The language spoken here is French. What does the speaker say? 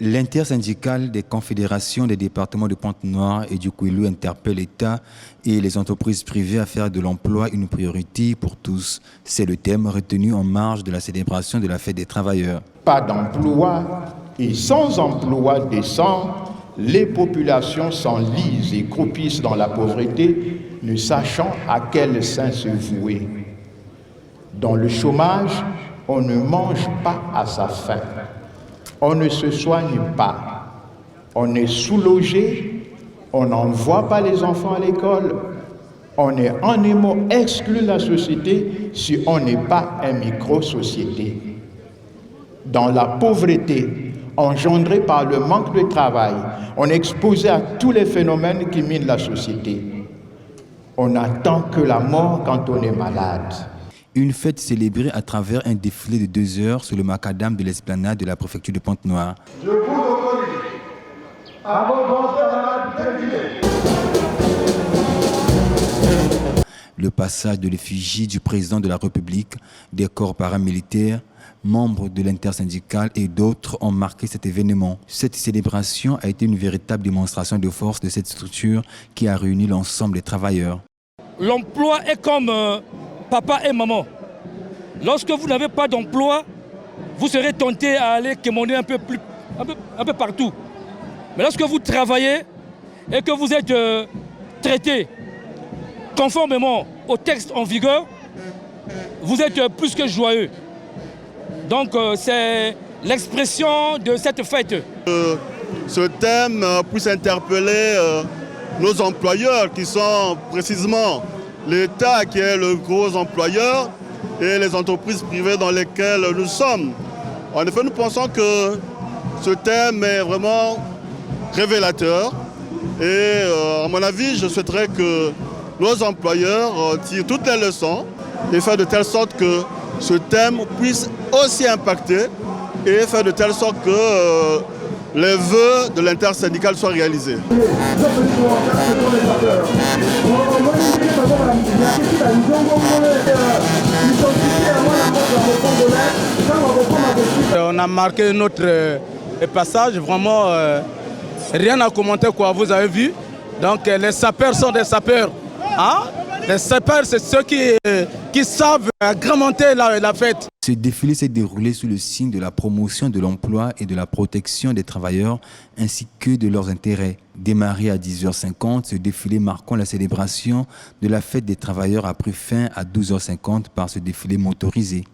L'intersyndicale des confédérations des départements de Pointe-Noire et du Kouilou interpelle l'État et les entreprises privées à faire de l'emploi une priorité pour tous. C'est le thème retenu en marge de la célébration de la fête des travailleurs. Pas d'emploi et sans emploi décent, les populations s'enlisent et croupissent dans la pauvreté, ne sachant à quel sein se vouer. Dans le chômage, on ne mange pas à sa faim. On ne se soigne pas, on est sous-logé, on n'envoie pas les enfants à l'école, on est en un mot exclu de la société si on n'est pas une micro-société. Dans la pauvreté engendrée par le manque de travail, on est exposé à tous les phénomènes qui minent la société. On n'attend que la mort quand on est malade. Une fête célébrée à travers un défilé de 2 heures sur le macadam de l'esplanade de la préfecture de Pointe-Noire. Je vous autorise à vos le passage de l'effigie du président de la République, des corps paramilitaires, membres de l'intersyndicale et d'autres ont marqué cet événement. Cette célébration a été une véritable démonstration de force de cette structure qui a réuni l'ensemble des travailleurs. L'emploi est comme papa et maman. Lorsque vous n'avez pas d'emploi, vous serez tenté à aller quémander un peu partout. Mais lorsque vous travaillez et que vous êtes traité conformément au texte en vigueur, vous êtes plus que joyeux. Donc c'est l'expression de cette fête. Ce thème puisse interpeller nos employeurs qui sont précisément l'État qui est le gros employeur et les entreprises privées dans lesquelles nous sommes. En effet, nous pensons que ce thème est vraiment révélateur et à mon avis, je souhaiterais que nos employeurs tirent toutes les leçons et fassent de telle sorte que ce thème puisse aussi impacter et faire de telle sorte que les vœux de l'intersyndicale soient réalisés. On a marqué notre passage, vraiment rien à commenter quoi, vous avez vu. Donc les sapeurs sont des sapeurs. Hein? Les sapeurs, c'est ceux qui savent agrémenter la fête. Ce défilé s'est déroulé sous le signe de la promotion de l'emploi et de la protection des travailleurs ainsi que de leurs intérêts. Démarré à 10h50, ce défilé marquant la célébration de la fête des travailleurs a pris fin à 12h50 par ce défilé motorisé.